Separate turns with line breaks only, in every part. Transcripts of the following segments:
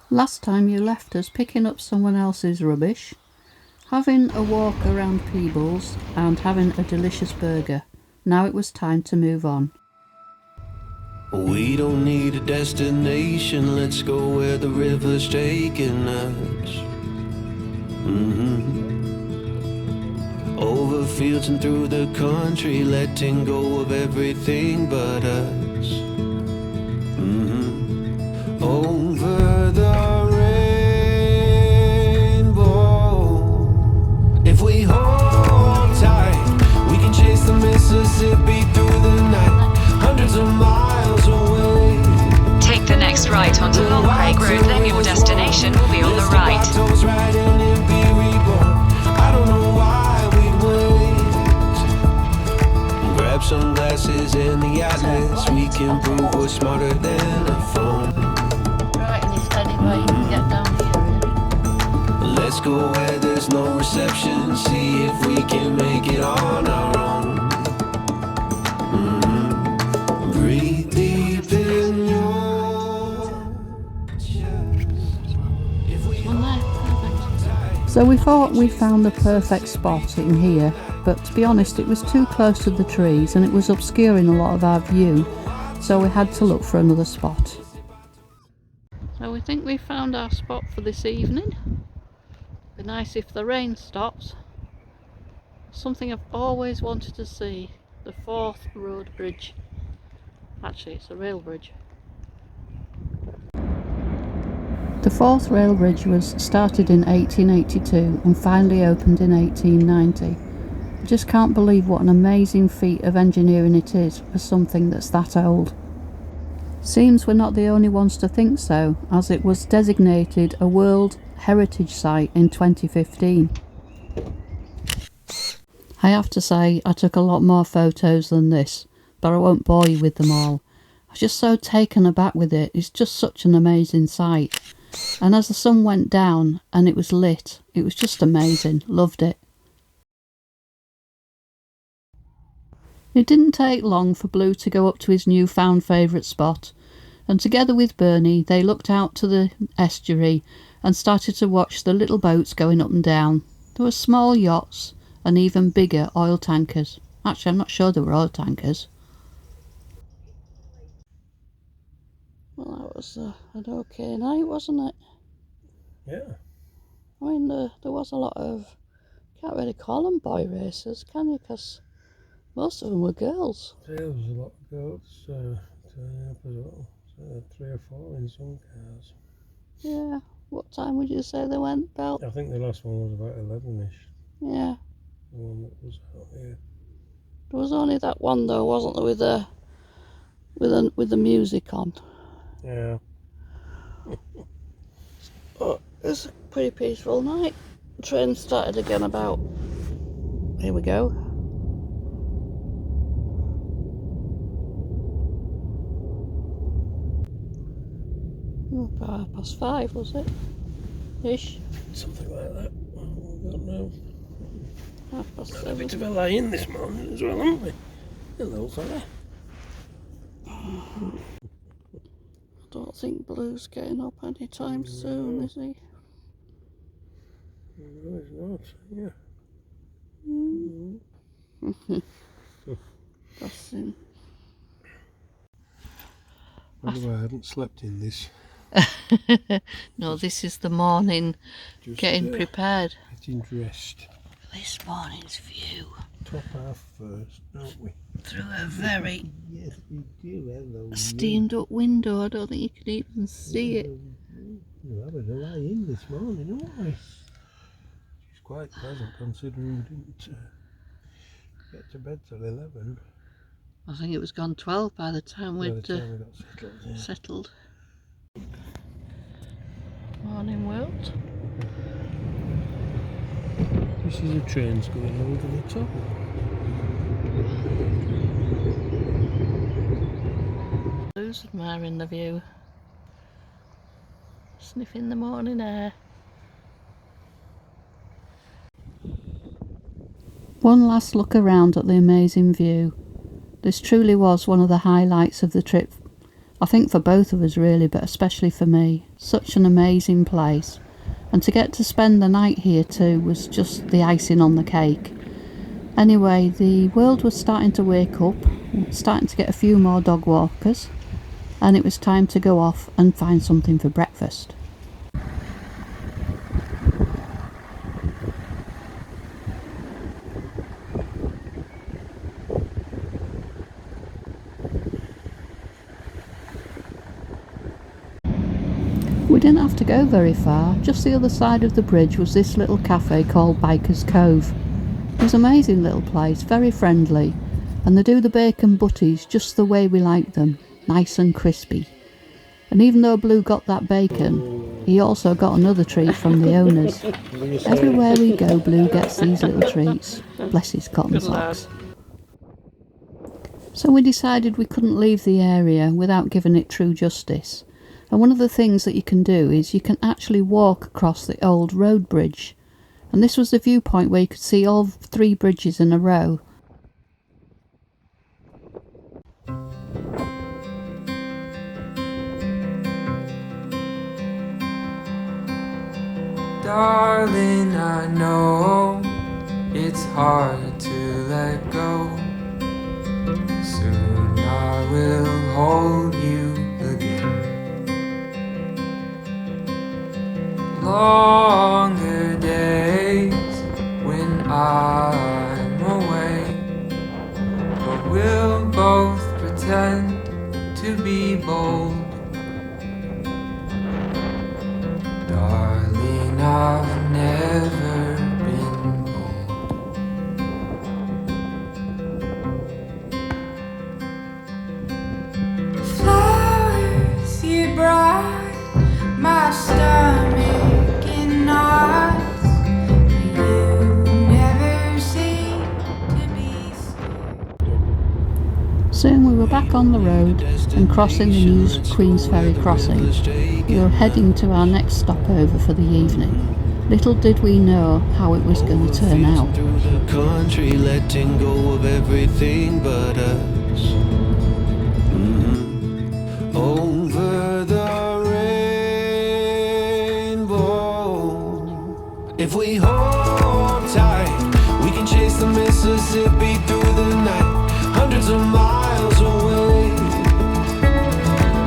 Last time you left us picking up someone else's rubbish, having a walk around Peebles and having a delicious burger. Now it was time to move on.
We don't need a destination, let's go where the river's taking us. Over fields and through the country, letting go of everything but us. Over the rainbow. If we hold tight, we can chase the Mississippi through the night, hundreds of miles away.
Take the next right onto Long Craig Road, then your destination will be on the right.
I don't know why we wait. Grab some glasses and the atlas, we can prove we're smarter than a phone.
Right, and it's heading where you can get down here.
Let's go where there's no reception, see if we can make it on our own. Breathe deep in your chest. If we
So we thought we found the perfect spot in here, but to be honest it was too close to the trees and it was obscuring a lot of our view, so we had to look for another spot. So we think we found our spot for this evening. Be nice if the rain stops. Something I've always wanted to see, the Forth Road Bridge. Actually it's a rail bridge. The Forth Rail Bridge was started in 1882 and finally opened in 1890. I just can't believe what an amazing feat of engineering it is for something that's that old. Seems we're not the only ones to think so, as it was designated a World Heritage Site in 2015. I have to say I took a lot more photos than this, but I won't bore you with them all. I was just so taken aback with it. It's just such an amazing sight. And as the sun went down and it was lit, it was just amazing. Loved it. It didn't take long for Blue to go up to his newfound favourite spot, and together with Bernie they looked out to the estuary and started to watch the little boats going up and down. There were small yachts and even bigger oil tankers. Actually, I'm not sure they were oil tankers. Well, that was an okay night, wasn't it?
Yeah.
I mean, there was a lot of, can't really call them boy racers, can you? Because most of them were girls.
There was a lot of goats turning up as well. So 3 or 4 in some cars.
Yeah. What time would you say they went, Belle?
I think the last one was about 11ish.
Yeah.
The one that was out here.
There was only that one though, wasn't there, with the music on.
Yeah.
But it was a pretty peaceful night. The train started again about, here we go. About 5:30, was it? Ish.
Something like that. I don't know.
7:30.
Had a bit of a lie in this morning as well, haven't we? Hello, fella.
I don't think Blue's getting up anytime soon, is he?
No, he's not. Yeah.
Bless him.
Wonder why I hadn't slept in this.
No, this is the morning.
Just
getting prepared.
Getting dressed.
This morning's view.
Top half first, don't we?
Through a very
Yes, we do. Hello.
steamed up window. I don't think you can even see it.
We're having a lie in this morning, aren't we? It's quite pleasant considering we didn't get to bed till 11.
I think it was gone 12 by the time
By
we'd
the time we got settled. Yeah.
settled. Morning, world.
This is a train's going over the top.
Blue's admiring the view. Sniffing the morning air. One last look around at the amazing view. This truly was one of the highlights of the trip I think for both of us really, but especially for me. Such an amazing place. And to get to spend the night here too was just the icing on the cake. Anyway, the world was starting to wake up, starting to get a few more dog walkers, and it was time to go off and find something for breakfast. We didn't have to go very far. Just the other side of the bridge was this little cafe called Biker's Cove. It was an amazing little place, very friendly, and they do the bacon butties just the way we like them, nice and crispy. And even though Blue got that bacon, he also got another treat from the owners. Everywhere we go, Blue gets these little treats. Bless his cotton socks. So we decided we couldn't leave the area without giving it true justice. And one of the things that you can do is you can actually walk across the old road bridge. And this was the viewpoint where you could see all 3 bridges in a row.
Darling, I know it's hard to let go. Soon I will hold you again. Longer days when I'm away, but we'll both pretend to be bold. Darling, I've never been bold. Flowers you brought my stomach in knots, but you never seem to be scared.
Soon we were back on the road and crossing the new Queensferry crossing. We were heading to our next stopover for the evening. Little did we know how it was going to turn out.
Through the country, letting go of everything but us. Over the rainbow. If we hold tight, we can chase the Mississippi through the night, hundreds of miles away.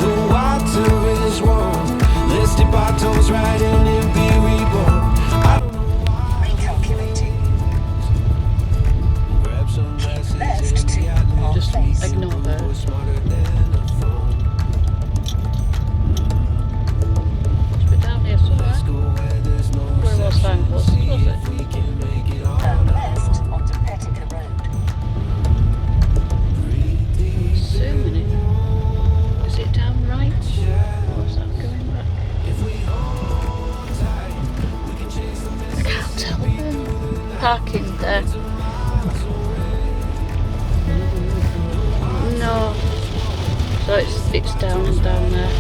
The water is warm. Let's dip our toes right in and be reborn. I don't know why.
Recalculating.
Grab some glasses
Left to our
Just
face.
ignore those.
smarter than a phone.
It's been down here somewhere.
Let's go where there's no
Where was
reception.
signpost,
See
was it?
if we can make it all
Turn
out.
left onto Petticoat Road.
Breathe deep.
Zooming in. Is it down right? Or is that going back?
If we hold tight, we can chase the
I can't tell. Parking there. No. So it's down there.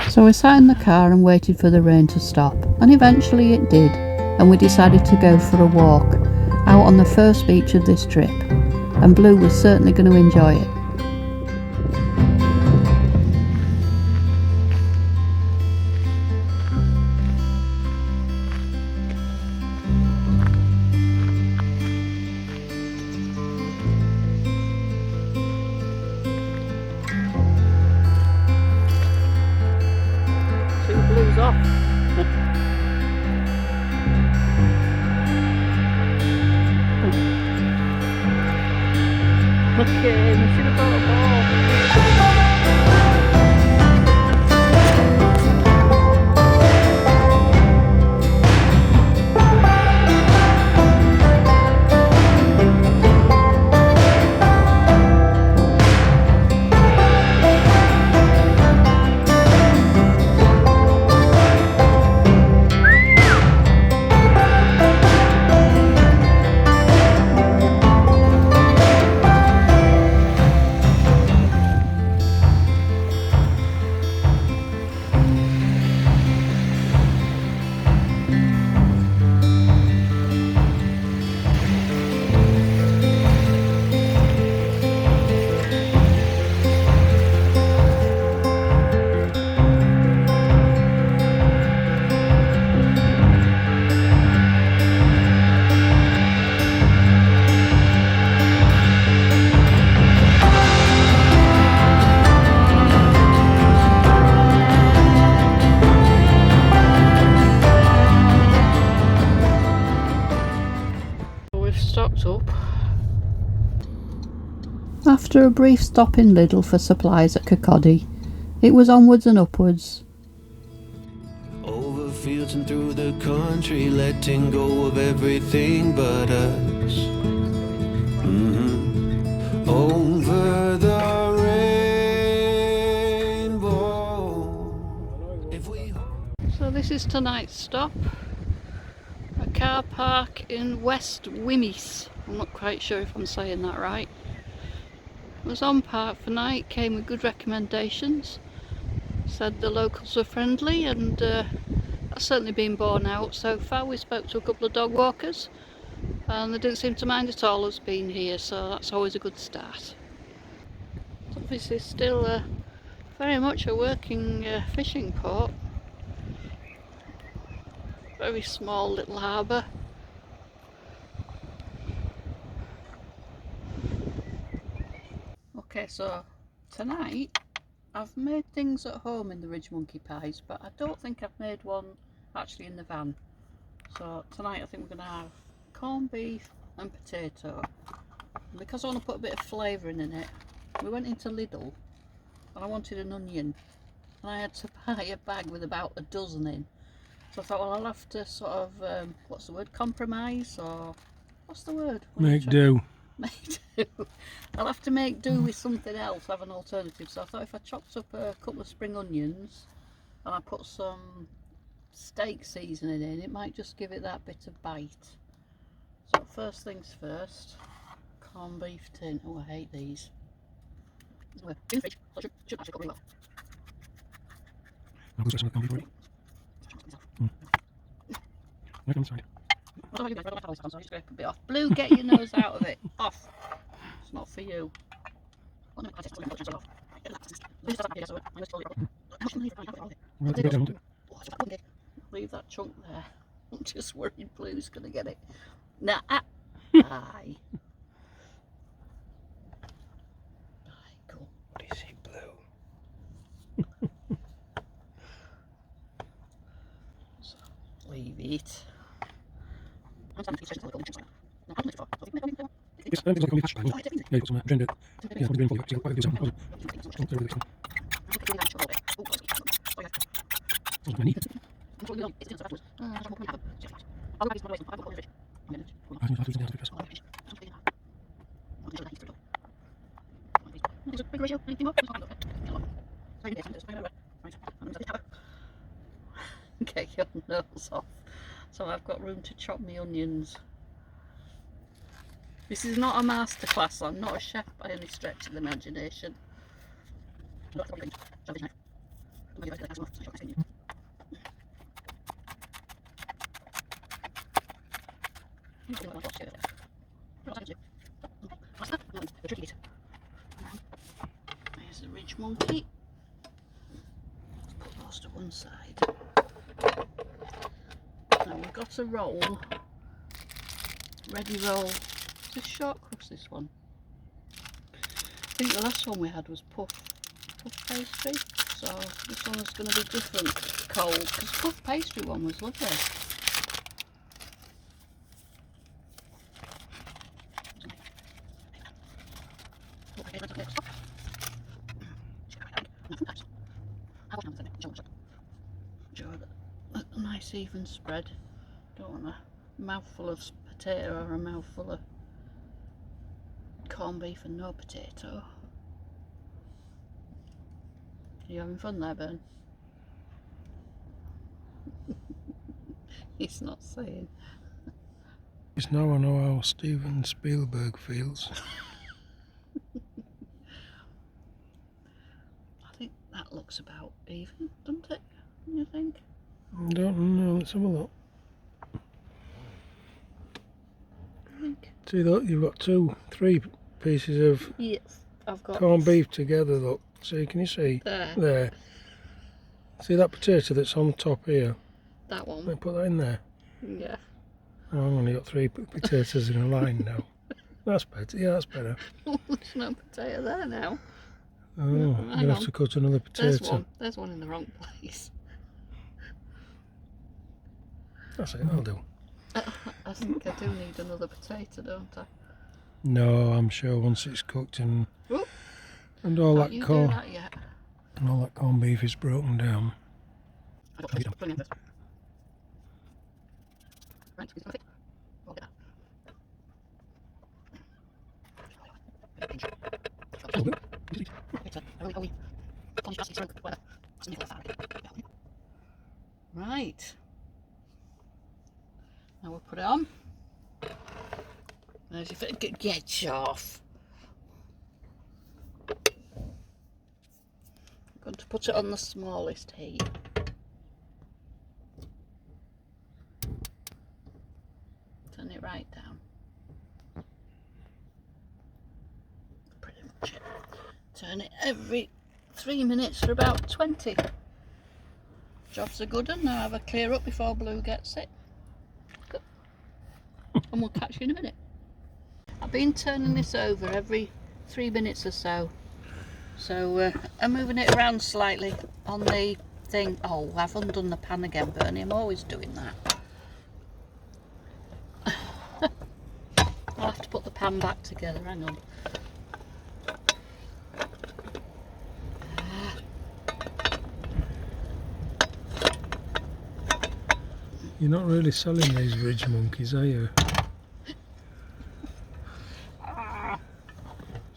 So we sat in the car and waited for the rain to stop, and eventually it did, and we decided to go for a walk out on the first beach of this trip, and Blue was certainly going to enjoy it. Blue's off. Okay, we should have got a ball. After a brief stop in Lidl for supplies at Kirkcaldy, it was onwards and upwards.
Over fields and through the country, letting go of everything but us. Over the rainbow. If we
So this is tonight's stop. A car park in West Wemyss. I'm not quite sure if I'm saying that right. It was on park for night, came with good recommendations. Said the locals were friendly, and that's certainly been borne out so far. We spoke to a couple of dog walkers and they didn't seem to mind at all us being here, so that's always a good start. It's obviously still very much a working fishing port. Very small little harbour. Okay, so tonight I've made things at home in the Ridgemonkey pies, but I don't think I've made one actually in the van. So tonight I think we're going to have corned beef and potato. And because I want to put a bit of flavouring in it, we went into Lidl and I wanted an onion. And I had to buy a bag with about a dozen in. So I thought, well, I'll have to sort of, what's the word, compromise, or what's the word?
Make do.
Make do. I'll have to make do with something else, have an alternative. So I thought if I chopped up a couple of spring onions and I put some steak seasoning in, it might just give it that bit of bite. So first things first, corned beef tin. Oh, I hate these. In the fridge, so it should actually cook really well.
I'm sorry.
Scrape a bit off. Blue, get your nose out of it. Off. It's not for you. Leave that chunk there. I'm just worried Blue's gonna get it. Nah. Aye. Aye, cool.
What is he, Blue?
So, leave it.
Yes, I think it's like a hash brown. Yeah, you've got some agenda. Yeah, I'll be doing for you. See, I'll do something.
Get your nose off. So I've got room to chop my onions. This is not a masterclass. I'm not a chef by any stretch of the imagination. There's the Ridgemonkey. Put those to one side. Now we've got a roll, ready roll. Is this short crust, this one? I think the last one we had was puff pastry, so this one is going to be different cold, because puff pastry one was lovely. A nice even spread. Don't want a mouthful of potato or a mouthful of corned beef and no potato. Are you having fun there, Ben? He's not saying.
It's now I know how Steven Spielberg feels.
I think that looks about even, doesn't it? You think?
I don't know, let's have a look. See, look, you've got three pieces of
Yes, I've got
corned beef together, look. See, can you see?
there.
There. See that potato that's on top here?
That one.
Let me put that in there.
Yeah.
Oh, I've only got three potatoes in a line now. That's better. Yeah, that's better.
There's no potato there now.
Oh, I'm going to have to cut another potato.
There's one in the wrong place.
That's it, I'll do.
I think I do need another potato, don't I?
No, I'm sure once it's cooked and
Oh,
all
don't
that
you do
corn
that yet.
and all that corned beef is broken down.
I got this plenty of this. Right, it's perfect. Look at that. Right. Now we'll put it on. There's your foot. Get off. I'm going to put it on the smallest heat. Turn it right down. Pretty much it. Turn it every 3 minutes for about 20. Job's a good one. Now have a clear up before Blue gets it. Good. And we'll catch you in a minute. I've been turning this over every 3 minutes or so. So I'm moving it around slightly on the thing. Oh, I've undone the pan again, Bernie. I'm always doing that. I'll have to put the pan back together. Hang on.
You're not really selling these Ridgemonkeys, are you?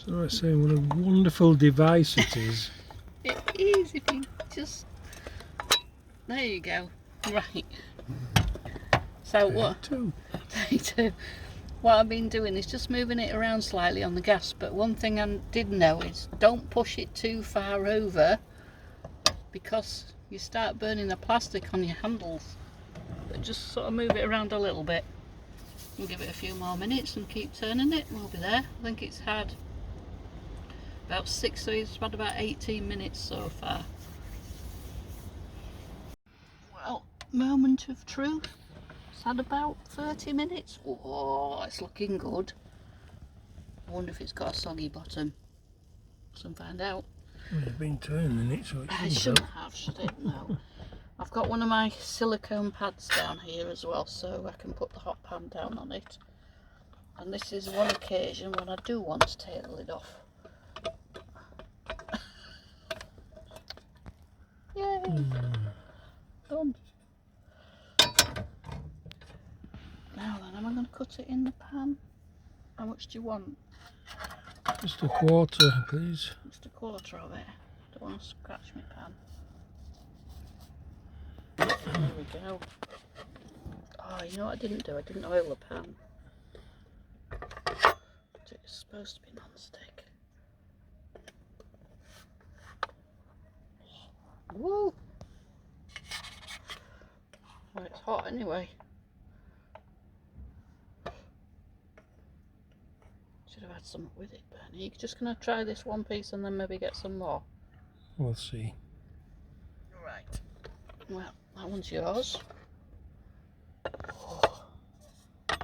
So I say what a wonderful device it is.
It is if you just... There you go. Right. So what? What I've been doing is just moving it around slightly on the gas, but one thing I did know is don't push it too far over because you start burning the plastic on your handles. But just sort of move it around a little bit. We'll give it a few more minutes and keep turning it. We'll be there. I think it's had about 6, so it's had about 18 minutes so far. Well, moment of truth. It's had about 30 minutes. Oh, it's looking good. I wonder if it's got a soggy bottom. Soon find out.
Well, you've been turning it, so
I
it
shouldn't have, should it? No. I've got one of my silicone pads down here as well, so I can put the hot pan down on it. And this is one occasion when I do want to take the lid off. Yay! Done. Now then, am I going to cut it in the pan? How much do you want?
Just a quarter, please.
Just a quarter of it. Don't want to scratch my pan. There we go. Oh, you know what I didn't do? I didn't oil the pan. It's supposed to be non-stick. Woo! Well, it's hot anyway. Should have had some with it, Bernie. You're just going to try this one piece and then maybe get some more.
We'll see.
Right. Well, that one's yours. Oh. I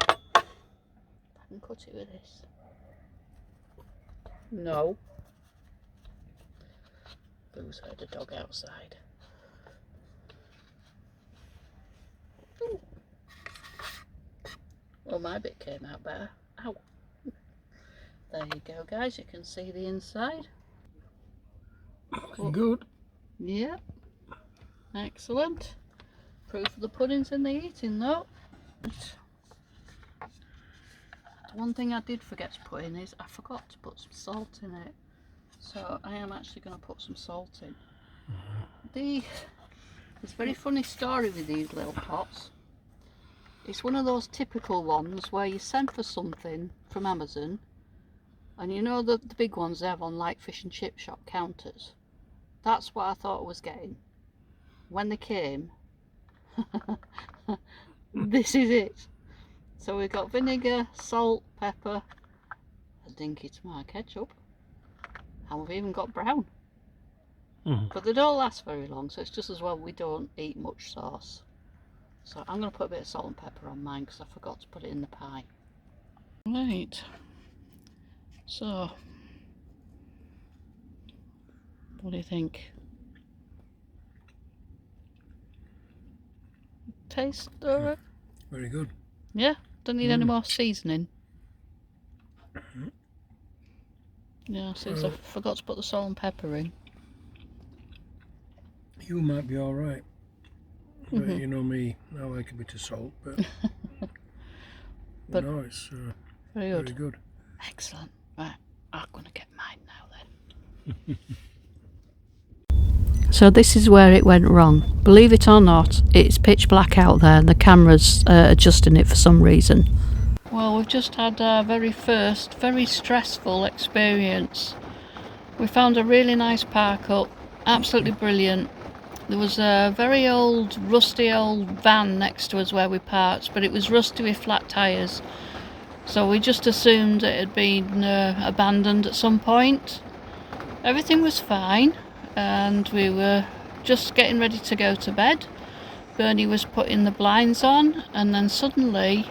can cut it with this. No. Boo's heard a dog outside. Ooh. Well, my bit came out better. Ow. There you go, guys. You can see the inside.
Good.
Yep. Excellent. Proof of the pudding's in the eating, though. One thing I did forget to put in is I forgot to put some salt in it. So I am actually going to put some salt in. There's a very funny story with these little pots. It's one of those typical ones where you send for something from Amazon, and you know the big ones they have on like fish and chip shop counters. That's what I thought I was getting. When they came, this is it. So we've got vinegar, salt, pepper, a dinky tomato ketchup, and we've even got brown. But they don't last very long, so it's just as well we don't eat much sauce. So I'm going to put a bit of salt and pepper on mine because I forgot to put it in the pie. Right. So, what do you think? Taste alright?
Very good.
Yeah? Don't need any more seasoning. Yeah, since I forgot to put the salt and pepper in.
You might be alright. But you know me, I like a bit of salt, but,
But
no, it's
very good.
very good.
Excellent. Right, I'm going to get mine now then. So this is where it went wrong. Believe it or not, it's pitch black out there and the camera's adjusting it for some reason. Well, we've just had our very first, very stressful experience. We found a really nice park up, absolutely brilliant. There was a very old, rusty old van next to us where we parked, but it was rusty with flat tyres. So we just assumed it had been abandoned at some point. Everything was fine, and we were just getting ready to go to bed. Bernie was putting the blinds on, and then suddenly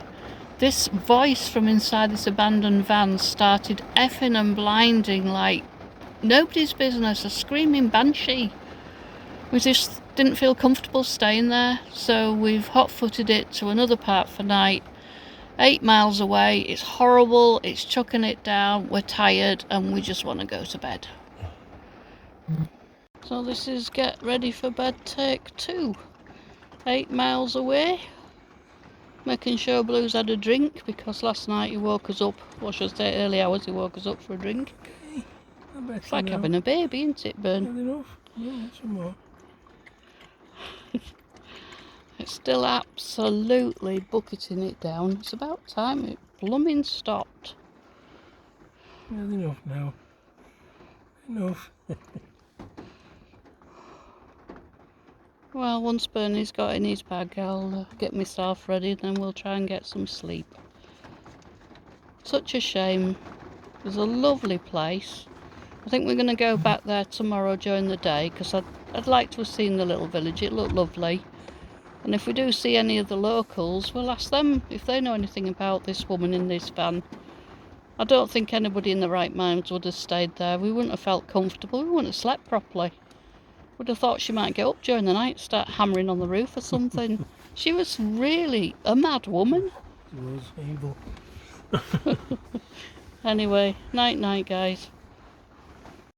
this voice from inside this abandoned van started effing and blinding like nobody's business, a screaming banshee. We just didn't feel comfortable staying there, so we've hot-footed it to another park for night. 8 miles away, it's horrible, it's chucking it down, we're tired and we just want to go to bed. So this is get ready for bed take 2. 8 miles away. Making sure Blue's had a drink because last night he woke us up, or should I say early hours, he woke us up for a drink. It's like having a baby, isn't it, Bern?
Enough? No, some more.
It's still absolutely bucketing it down. It's about time it blooming stopped.
Well, enough now. Enough.
Well, once Bernie's got in his bag, I'll get myself ready, then we'll try and get some sleep. Such a shame. It was a lovely place. I think we're going to go back there tomorrow during the day because I'd like to have seen the little village. It looked lovely. And if we do see any of the locals, we'll ask them if they know anything about this woman in this van. I don't think anybody in their right minds would have stayed there. We wouldn't have felt comfortable. We wouldn't have slept properly. Would have thought she might get up during the night, start hammering on the roof or something. She was really a mad woman.
It was evil.
Anyway, night night guys.